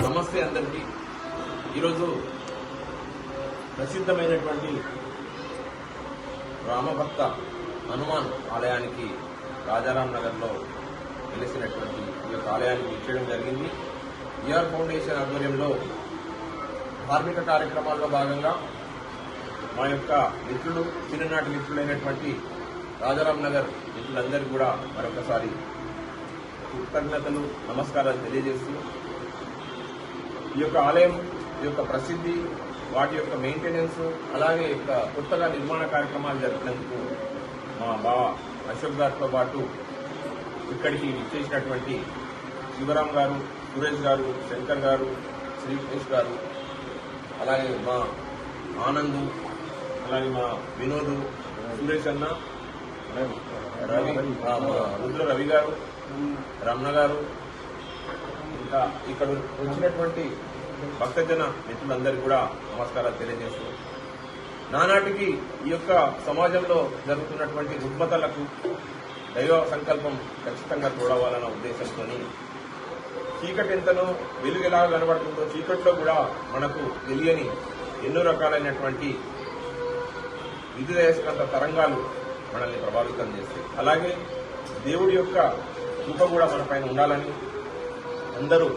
నమస్తే అందరికీ. ఈరోజు ప్రసిద్ధమైనటువంటి రామభక్త హనుమాన్ ఆలయానికి రాజారాం నగర్లో వెలిసినటువంటి ఈ యొక్క ఆలయానికి ఇచ్చడం జరిగింది. ఈఆర్ ఫౌండేషన్ ఆధ్వర్యంలో ధార్మిక కార్యక్రమాల్లో భాగంగా మా యొక్క మిత్రులు, చిన్ననాటి మిత్రులైనటువంటి రాజారాం నగర్ మిత్రులందరికీ కూడా మరొకసారి కృతజ్ఞతలు, నమస్కారాలు తెలియజేస్తూ ఈ యొక్క ఆలయం యొక్క ప్రసిద్ధి, వాటి యొక్క మెయింటెనెన్స్, అలాగే కొత్తగా నిర్మాణ కార్యక్రమాలు జరిపినందుకు మా బావ అశోక్ గారితో పాటు ఇక్కడికి విచ్చేసినటువంటి శివరాం గారు, సురేష్ గారు, శంకర్ గారు, శ్రీకృష్ణ గారు, అలాగే మా ఆనంద్, అలాగే మా వినోద్, సురేష్ అన్న, రవి, రుద్ర రవి గారు, రమణ గారు, ఇంకా ఇక్కడ వచ్చినటువంటి భక్తజన మిత్రులందరికీ కూడా నమస్కారాలు తెలియజేస్తూ, నానాటికి ఈ యొక్క సమాజంలో జరుగుతున్నటువంటి రుగ్మతలకు దైవ సంకల్పం ఖచ్చితంగా తోడవాలన్న ఉద్దేశంతో చీకటి ఎంతనో వెలుగు ఎలా కనబడుతుందో చీకట్లో కూడా మనకు తెలియని ఎన్నో రకాలైనటువంటి విద్యుదయస్కంత తరంగాలు మనల్ని ప్రభావితం చేస్తాయి. అలాగే దేవుడి యొక్క కృప కూడా మన పైన ఉండాలని, అందరూ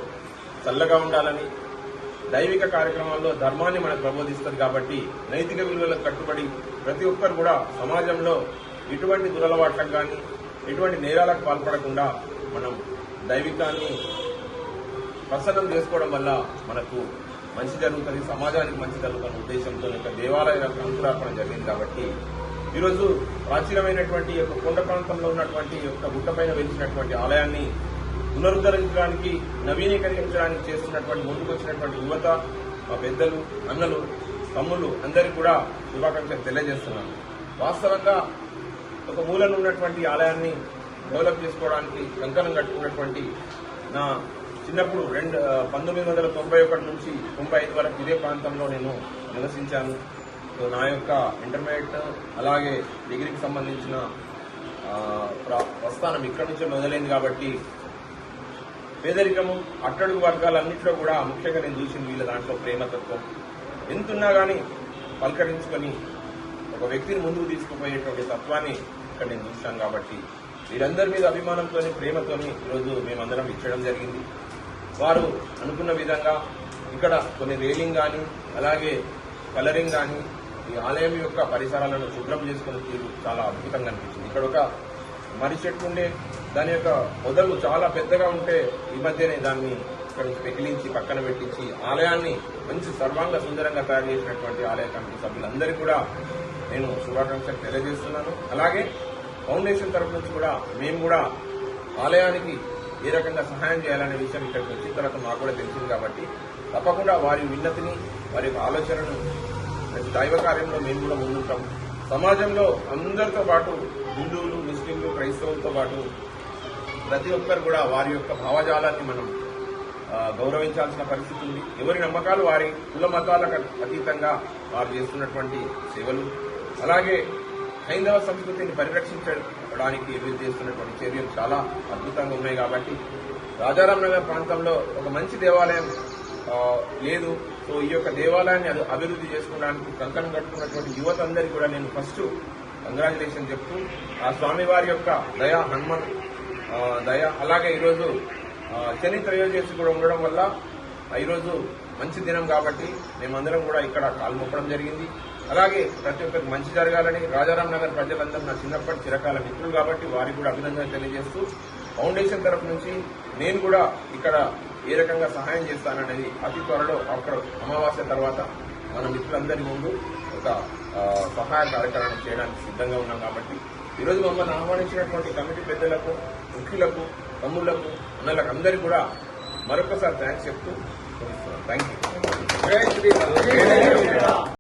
చల్లగా ఉండాలని, దైవిక కార్యక్రమాల్లో ధర్మాన్ని మనకు ప్రబోధిస్తుంది కాబట్టి నైతిక విలువలకు కట్టుబడి ప్రతి ఒక్కరు కూడా సమాజంలో ఎటువంటి దురలవాట్లకు కానీ ఎటువంటి నేరాలకు పాల్పడకుండా మనం దైవికాన్ని ప్రసన్నం చేసుకోవడం వల్ల మనకు మంచి జరుగుతుంది, సమాజానికి మంచి జరుగుతున్న ఉద్దేశంతో దేవాలయాలకు అంకురార్పణ జరిగింది. కాబట్టి ఈరోజు ప్రాచీనమైనటువంటి యొక్క కొండ ప్రాంతంలో ఉన్నటువంటి యొక్క గుట్టపైన వెలిసినటువంటి ఆలయాన్ని పునరుద్ధరించడానికి, నవీకరించడానికి చేస్తున్నటువంటి ముందుకొచ్చినటువంటి యువత, మా పెద్దలు, అన్నలు, తమ్ముళ్ళు అందరికీ కూడా శుభాకాంక్షలు తెలియజేస్తున్నాను. వాస్తవంగా ఒక మూలను ఉన్నటువంటి ఆలయాన్ని డెవలప్ చేసుకోవడానికి కంకణం కట్టుకున్నటువంటి నా చిన్నప్పుడు 1991 నుంచి 95 వరకు ఇదే ప్రాంతంలో నేను నివసించాను. సో నా యొక్క ఇంటర్మీడియట్ అలాగే డిగ్రీకి సంబంధించిన ప్రస్థానం ఇక్కడి నుంచే మొదలైంది కాబట్టి పేదరికము అట్టడుగు వర్గాలన్నింటిలో కూడా ముఖ్యంగా నేను చూసింది వీళ్ళ దాంట్లో ప్రేమతత్వం ఎంతున్నా కానీ పలకరించుకొని ఒక వ్యక్తిని ముందుకు తీసుకుపోయేటువంటి తత్వాన్ని ఇక్కడ నేను చూశాను కాబట్టి వీరందరి మీద అభిమానంతో ప్రేమతో ఈరోజు మేమందరం ఇచ్చడం జరిగింది. వారు అనుకున్న విధంగా ఇక్కడ కొన్ని రేలింగ్ కానీ అలాగే కలరింగ్ కానీ ఈ ఆలయం యొక్క పరిసరాలను శుభ్రం చేసుకునే తీరు చాలా అద్భుతంగా అనిపించింది. ఇక్కడ ఒక మర్రి చెట్టు ఉండే దాని యొక్క మొదలు చాలా పెద్దగా ఉంటే ఈ మధ్యనే దాన్ని ఇక్కడ పెకిలించి పక్కన పెట్టించి ఆలయాన్ని మంచి సర్వాంగ సుందరంగా తయారు చేసినటువంటి ఆలయ కమిటీ సభ్యులందరికీ కూడా నేను శుభాకాంక్షలు తెలియజేస్తున్నాను. అలాగే ఫౌండేషన్ తరఫు నుంచి కూడా మేము కూడా ఆలయానికి ఏ రకంగా సహాయం చేయాలనే విషయం ఇక్కడికి వచ్చిన తర్వాత మాకు కూడా తెలిసింది కాబట్టి తప్పకుండా వారి విన్నతిని వారి యొక్క ఆలోచనను దైవ కార్యంలో మేము కూడా ముందుంటాం. సమాజంలో అందరితో పాటు హిందువులు, ముస్లింలు, క్రైస్తవులతో పాటు ప్రతి ఒక్కరు కూడా వారి యొక్క భావజాలాన్ని మనం గౌరవించాల్సిన పరిస్థితి ఉంది. ఎవరి నమ్మకాలు వారి కుల మతాలకు అతీతంగా వారు చేస్తున్నటువంటి సేవలు అలాగే హైందవ సంస్కృతిని పరిరక్షించడానికి వీరు చేస్తున్నటువంటి చర్యలు చాలా అద్భుతంగా ఉన్నాయి. కాబట్టి రాజారాం నగర్ ప్రాంతంలో ఒక మంచి దేవాలయం లేదు. సో ఈ యొక్క దేవాలయాన్ని అభివృద్ధి చేసుకోవడానికి కంకణం కట్టుకున్నటువంటి యువత అందరికీ కూడా నేను ఫస్ట్ కంగ్రాచులేషన్ చెప్తూ ఆ స్వామివారి యొక్క దయ, హనుమాన్ దయ అలాగే ఈరోజు శని త్రయోదశి కూడా ఉండడం వల్ల ఈరోజు మంచి దినం కాబట్టి మేమందరం కూడా ఇక్కడ కాల్మొక్కడం జరిగింది. అలాగే ప్రతి ఒక్కరికి మంచి జరగాలని రాజారాం నగర్ ప్రజలందరూ నా చిన్నప్పటి చిరకాల మిత్రులు కాబట్టి వారికి కూడా అభినందన తెలియజేస్తూ ఫౌండేషన్ తరఫు నుంచి నేను కూడా ఇక్కడ ఏ రకంగా సహాయం చేస్తాననేది అతి త్వరలో ఆఫ్టర్ అమావాస్య తర్వాత మన మిత్రులందరి ముందు ఒక సహాయ కార్యక్రమం చేయడానికి సిద్ధంగా ఉన్నాం. కాబట్టి ఈరోజు మమ్మల్ని ఆహ్వానించినటువంటి కమిటీ పెద్దలకు, ముఖ్యులకు, తమ్ముళ్లకు, అన్నలకు అందరికీ కూడా మరొకసారి థ్యాంక్స్ చెప్తూ థ్యాంక్ యూ.